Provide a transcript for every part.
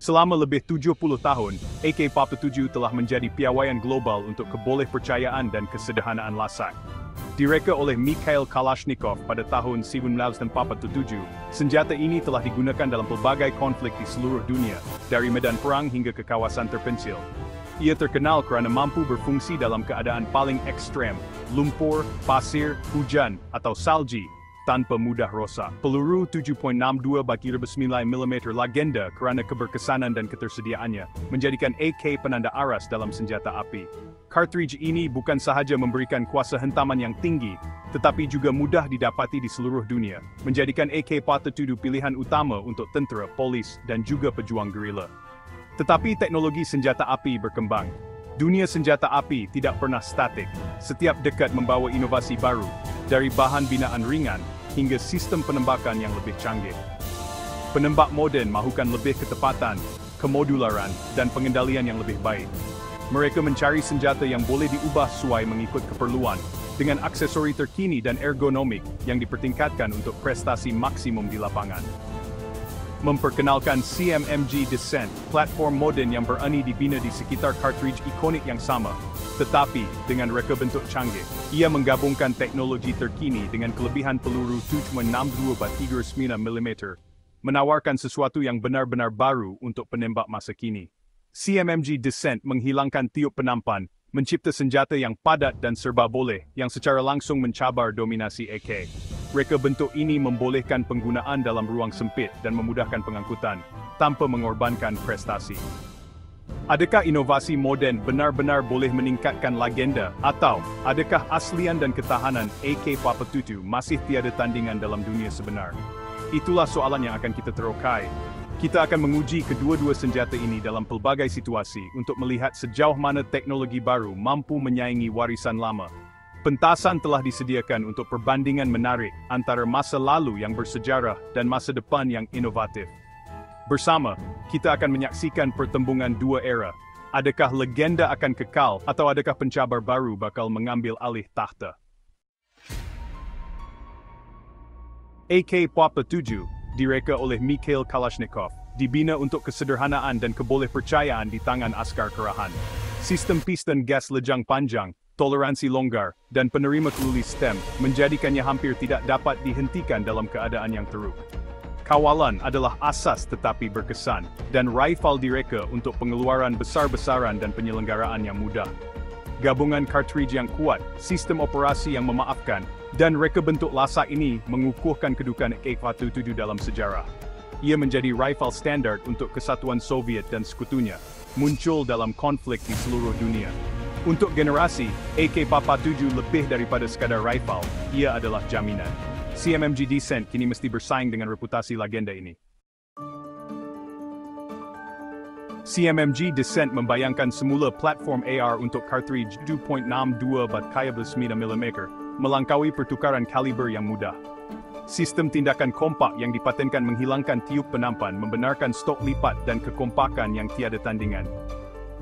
Selama lebih 70 tahun, AK-47 telah menjadi piawaian global untuk kebolehpercayaan dan kesederhanaan lasak. Direka oleh Mikhail Kalashnikov pada tahun 1947, senjata ini telah digunakan dalam pelbagai konflik di seluruh dunia, dari medan perang hingga ke kawasan terpencil. Ia terkenal kerana mampu berfungsi dalam keadaan paling ekstrem, lumpur, pasir, hujan, atau salji, tanpa mudah rosak. Peluru 7.62x9 mm legenda kerana keberkesanan dan ketersediaannya, menjadikan AK penanda aras dalam senjata api. Cartridge ini bukan sahaja memberikan kuasa hentaman yang tinggi, tetapi juga mudah didapati di seluruh dunia, menjadikan AK-47 pilihan utama untuk tentera, polis, dan juga pejuang gerila. Tetapi teknologi senjata api berkembang. Dunia senjata api tidak pernah statik. Setiap dekad membawa inovasi baru, dari bahan binaan ringan hingga sistem penembakan yang lebih canggih. Penembak moden mahukan lebih ketepatan, kemodularan, dan pengendalian yang lebih baik. Mereka mencari senjata yang boleh diubah sesuai mengikut keperluan, dengan aksesori terkini dan ergonomik yang dipertingkatkan untuk prestasi maksimum di lapangan. Memperkenalkan CMMG Descent, platform moden yang berani dibina di sekitar cartridge ikonik yang sama, tetapi dengan reka bentuk canggih. Ia menggabungkan teknologi terkini dengan kelebihan peluru 7.62x39 mm, menawarkan sesuatu yang benar-benar baru untuk penembak masa kini. CMMG Descent menghilangkan tiup penampan, mencipta senjata yang padat dan serba boleh, yang secara langsung mencabar dominasi AK. Reka bentuk ini membolehkan penggunaan dalam ruang sempit dan memudahkan pengangkutan, tanpa mengorbankan prestasi. Adakah inovasi moden benar-benar boleh meningkatkan legenda, atau adakah aslian dan ketahanan AK-47 masih tiada tandingan dalam dunia sebenar? Itulah soalan yang akan kita terokai. Kita akan menguji kedua-dua senjata ini dalam pelbagai situasi untuk melihat sejauh mana teknologi baru mampu menyaingi warisan lama. Pentasan telah disediakan untuk perbandingan menarik antara masa lalu yang bersejarah dan masa depan yang inovatif. Bersama, kita akan menyaksikan pertembungan dua era. Adakah legenda akan kekal atau adakah pencabar baru bakal mengambil alih tahta? AK-47, direka oleh Mikhail Kalashnikov, dibina untuk kesederhanaan dan kebolehpercayaan di tangan askar kerahan. Sistem piston gas lejang panjang, toleransi longgar, dan penerima keluli stem menjadikannya hampir tidak dapat dihentikan dalam keadaan yang teruk. Kawalan adalah asas tetapi berkesan, dan rifle direka untuk pengeluaran besar-besaran dan penyelenggaraan yang mudah. Gabungan cartridge yang kuat, sistem operasi yang memaafkan, dan reka bentuk lasak ini mengukuhkan kedudukan AK-47 dalam sejarah. Ia menjadi rifle standar untuk Kesatuan Soviet dan sekutunya, muncul dalam konflik di seluruh dunia. Untuk generasi, AK-47 lebih daripada sekadar rifle, ia adalah jaminan. CMMG Descent kini mesti bersaing dengan reputasi legenda ini. CMMG Descent membayangkan semula platform AR untuk cartridge 2.62x9 mm, melangkaui pertukaran kaliber yang mudah. Sistem tindakan kompak yang dipatenkan menghilangkan tiup penampan membenarkan stok lipat dan kekompakan yang tiada tandingan.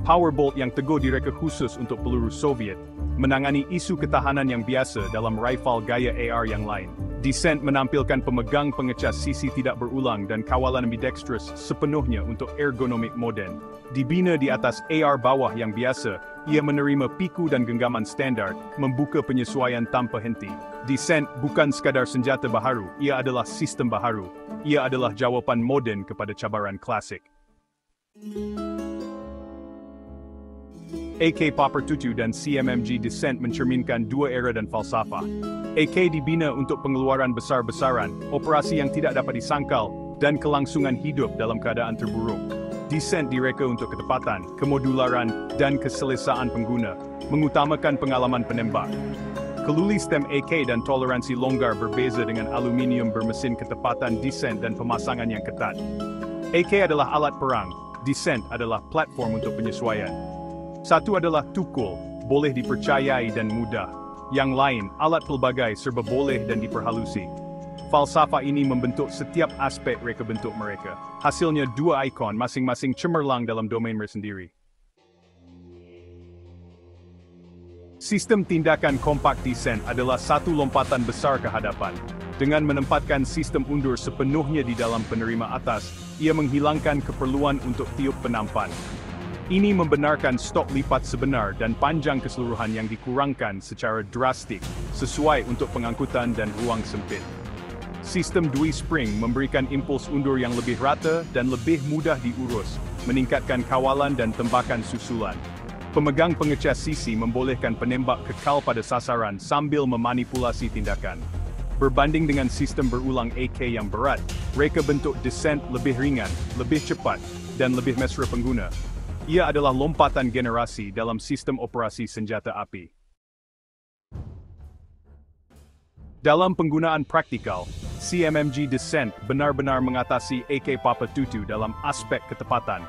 Powerbolt yang teguh direka khusus untuk peluru Soviet, menangani isu ketahanan yang biasa dalam rifle gaya AR yang lain. Descent menampilkan pemegang pengecas sisi tidak berulang dan kawalan ambidextrous sepenuhnya untuk ergonomik moden. Dibina di atas AR bawah yang biasa, ia menerima piku dan genggaman standar, membuka penyesuaian tanpa henti. Descent bukan sekadar senjata baharu, ia adalah sistem baharu. Ia adalah jawapan moden kepada cabaran klasik. AK-47 dan CMMG Descent mencerminkan dua era dan falsafah. AK dibina untuk pengeluaran besar-besaran, operasi yang tidak dapat disangkal, dan kelangsungan hidup dalam keadaan terburuk. Descent direka untuk ketepatan, kemodularan, dan keselesaan pengguna, mengutamakan pengalaman penembak. Keluli stem AK dan toleransi longgar berbeza dengan aluminium bermesin ketepatan Descent dan pemasangan yang ketat. AK adalah alat perang, Descent adalah platform untuk penyesuaian. Satu adalah tukul, boleh dipercayai dan mudah. Yang lain, alat pelbagai serba boleh dan diperhalusi. Falsafah ini membentuk setiap aspek reka bentuk mereka. Hasilnya dua ikon masing-masing cemerlang dalam domain sendiri. Sistem tindakan kompak Descent adalah satu lompatan besar ke hadapan. Dengan menempatkan sistem undur sepenuhnya di dalam penerima atas, ia menghilangkan keperluan untuk tiup penampan. Ini membenarkan stok lipat sebenar dan panjang keseluruhan yang dikurangkan secara drastik, sesuai untuk pengangkutan dan ruang sempit. Sistem dui spring memberikan impuls undur yang lebih rata dan lebih mudah diurus, meningkatkan kawalan dan tembakan susulan. Pemegang pengecas sisi membolehkan penembak kekal pada sasaran sambil memanipulasi tindakan. Berbanding dengan sistem berulang AK yang berat, reka bentuk descent lebih ringan, lebih cepat, dan lebih mesra pengguna. Ia adalah lompatan generasi dalam sistem operasi senjata api. Dalam penggunaan praktikal, CMMG Descent benar-benar mengatasi AK Papa Tutu dalam aspek ketepatan.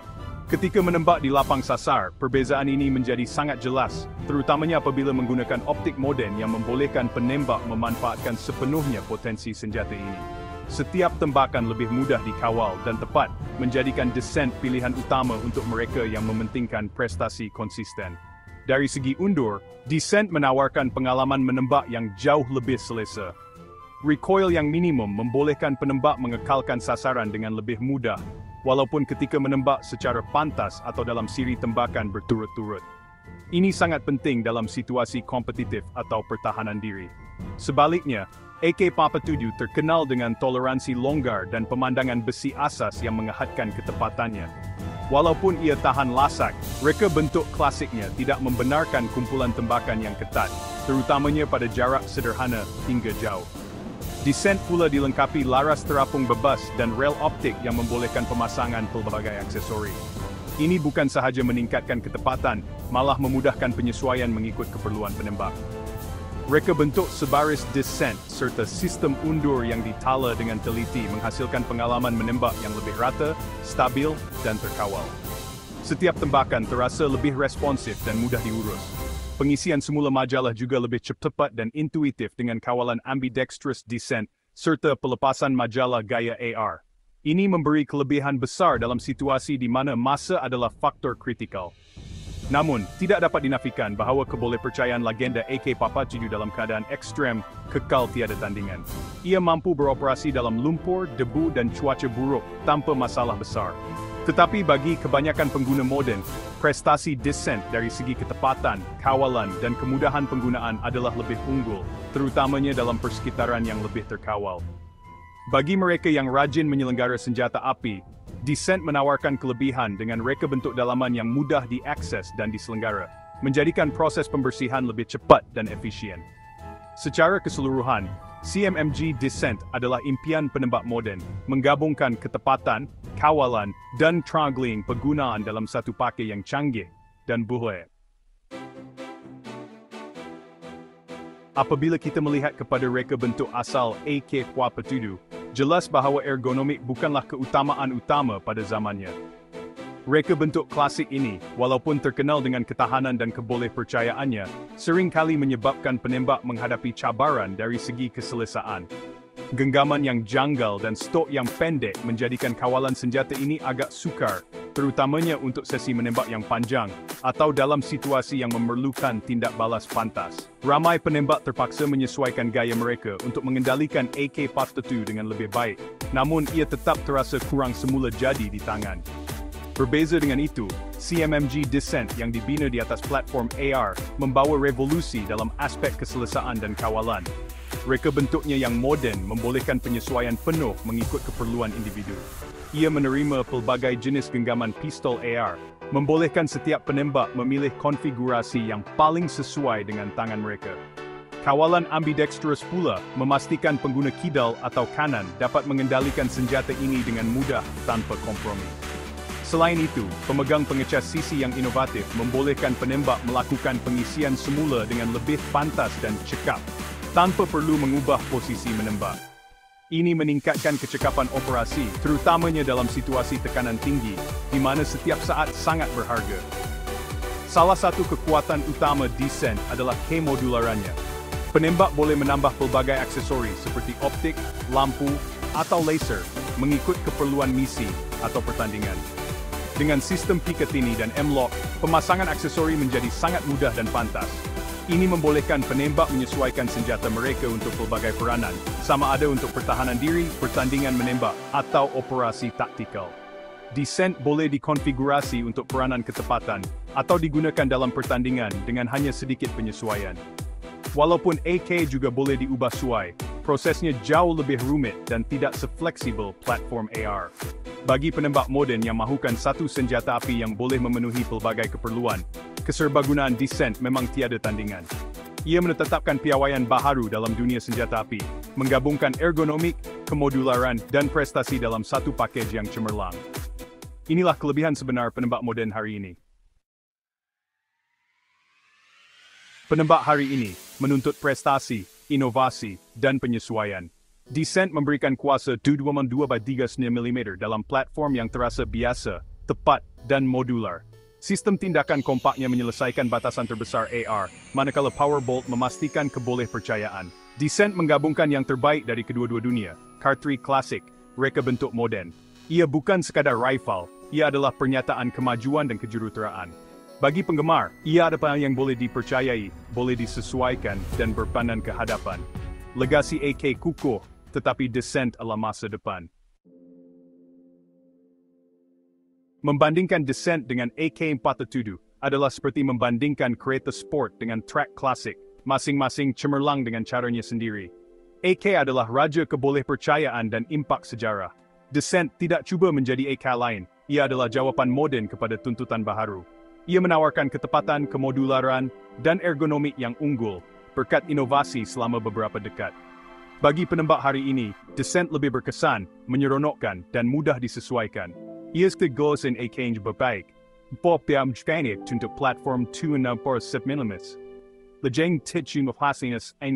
Ketika menembak di lapang sasar, perbezaan ini menjadi sangat jelas, terutamanya apabila menggunakan optik modern yang membolehkan penembak memanfaatkan sepenuhnya potensi senjata ini. Setiap tembakan lebih mudah dikawal dan tepat, menjadikan Descent pilihan utama untuk mereka yang mementingkan prestasi konsisten. Dari segi undur, Descent menawarkan pengalaman menembak yang jauh lebih selesa. Recoil yang minimum membolehkan penembak mengekalkan sasaran dengan lebih mudah, walaupun ketika menembak secara pantas atau dalam siri tembakan berturut-turut. Ini sangat penting dalam situasi kompetitif atau pertahanan diri. Sebaliknya, AK Papa Tutu terkenal dengan toleransi longgar dan pemandangan besi asas yang mengehadkan ketepatannya. Walaupun ia tahan lasak, reka bentuk klasiknya tidak membenarkan kumpulan tembakan yang ketat, terutamanya pada jarak sederhana hingga jauh. Descent pula dilengkapi laras terapung bebas dan rel optik yang membolehkan pemasangan pelbagai aksesori. Ini bukan sahaja meningkatkan ketepatan, malah memudahkan penyesuaian mengikut keperluan penembak. Reka bentuk sebaris Descent serta sistem undur yang ditala dengan teliti menghasilkan pengalaman menembak yang lebih rata, stabil, dan terkawal. Setiap tembakan terasa lebih responsif dan mudah diurus. Pengisian semula majalah juga lebih cepat dan intuitif dengan kawalan ambidextrous Descent serta pelepasan majalah gaya AR. Ini memberi kelebihan besar dalam situasi di mana masa adalah faktor kritikal. Namun, tidak dapat dinafikan bahawa kebolehpercayaan legenda AK Papa Tutu dalam keadaan ekstrem kekal tiada tandingan. Ia mampu beroperasi dalam lumpur, debu dan cuaca buruk tanpa masalah besar. Tetapi bagi kebanyakan pengguna moden, prestasi Descent dari segi ketepatan, kawalan dan kemudahan penggunaan adalah lebih unggul, terutamanya dalam persekitaran yang lebih terkawal. Bagi mereka yang rajin menyelenggara senjata api, Descent menawarkan kelebihan dengan reka bentuk dalaman yang mudah diakses dan diselenggara, menjadikan proses pembersihan lebih cepat dan efisien. Secara keseluruhan, CMMG Descent adalah impian penembak moden, menggabungkan ketepatan, kawalan, dan traggling penggunaan dalam satu pakai yang canggih dan boleh. Apabila kita melihat kepada reka bentuk asal AK Papa Tutu, jelas bahawa ergonomik bukanlah keutamaan utama pada zamannya. Reka bentuk klasik ini, walaupun terkenal dengan ketahanan dan kebolehpercayaannya, seringkali menyebabkan penembak menghadapi cabaran dari segi keselesaan. Genggaman yang janggal dan stok yang pendek menjadikan kawalan senjata ini agak sukar, terutamanya untuk sesi menembak yang panjang, atau dalam situasi yang memerlukan tindak balas pantas. Ramai penembak terpaksa menyesuaikan gaya mereka untuk mengendalikan AK Papa Tutu dengan lebih baik, namun ia tetap terasa kurang semula jadi di tangan. Berbeza dengan itu, CMMG Descent yang dibina di atas platform AR membawa revolusi dalam aspek keselesaan dan kawalan. Reka bentuknya yang moden membolehkan penyesuaian penuh mengikut keperluan individu. Ia menerima pelbagai jenis genggaman pistol AR, membolehkan setiap penembak memilih konfigurasi yang paling sesuai dengan tangan mereka. Kawalan ambidextrous pula memastikan pengguna kidal atau kanan dapat mengendalikan senjata ini dengan mudah tanpa kompromi. Selain itu, pemegang pengecas sisi yang inovatif membolehkan penembak melakukan pengisian semula dengan lebih pantas dan cekap, tanpa perlu mengubah posisi menembak. Ini meningkatkan kecekapan operasi, terutamanya dalam situasi tekanan tinggi, di mana setiap saat sangat berharga. Salah satu kekuatan utama Descent adalah kemodularannya. Penembak boleh menambah pelbagai aksesori seperti optik, lampu, atau laser, mengikut keperluan misi atau pertandingan. Dengan sistem Picatinny dan M-Lock, pemasangan aksesori menjadi sangat mudah dan pantas. Ini membolehkan penembak menyesuaikan senjata mereka untuk pelbagai peranan, sama ada untuk pertahanan diri, pertandingan menembak, atau operasi taktikal. Descent boleh dikonfigurasi untuk peranan ketepatan, atau digunakan dalam pertandingan dengan hanya sedikit penyesuaian. Walaupun AK juga boleh diubah suai, prosesnya jauh lebih rumit dan tidak sefleksibel platform AR. Bagi penembak moden yang mahukan satu senjata api yang boleh memenuhi pelbagai keperluan, keserbagunaan Descent memang tiada tandingan. Ia menetapkan piawaian baharu dalam dunia senjata api, menggabungkan ergonomik, kemodularan, dan prestasi dalam satu pakej yang cemerlang. Inilah kelebihan sebenar penembak moden hari ini. Penembak hari ini menuntut prestasi, inovasi, dan penyesuaian. Descent memberikan kuasa 2.2x3 mm dalam platform yang terasa biasa, tepat, dan modular. Sistem tindakan kompaknya menyelesaikan batasan terbesar AR, manakala Powerbolt memastikan kebolehpercayaan. Descent menggabungkan yang terbaik dari kedua-dua dunia, Kar-3 Classic, reka bentuk moden. Ia bukan sekadar rifle, ia adalah pernyataan kemajuan dan kejuruteraan. Bagi penggemar, ia adalah yang boleh dipercayai, boleh disesuaikan, dan berpandan ke hadapan. Legasi AK kukuh, tetapi Descent adalah masa depan. Membandingkan Descent dengan AK-47 adalah seperti membandingkan kereta sport dengan track klasik, masing-masing cemerlang dengan caranya sendiri. AK adalah raja kebolehpercayaan dan impak sejarah. Descent tidak cuba menjadi AK lain, ia adalah jawapan moden kepada tuntutan baharu. Ia menawarkan ketepatan, kemodularan, dan ergonomik yang unggul, berkat inovasi selama beberapa dekad. Bagi penembak hari ini, Descent lebih berkesan, menyeronokkan, dan mudah disesuaikan. Ia setegos in AK berbaik, popam jkanik untuk platform 2.6 mm. Lejeng titjung of hasiness ay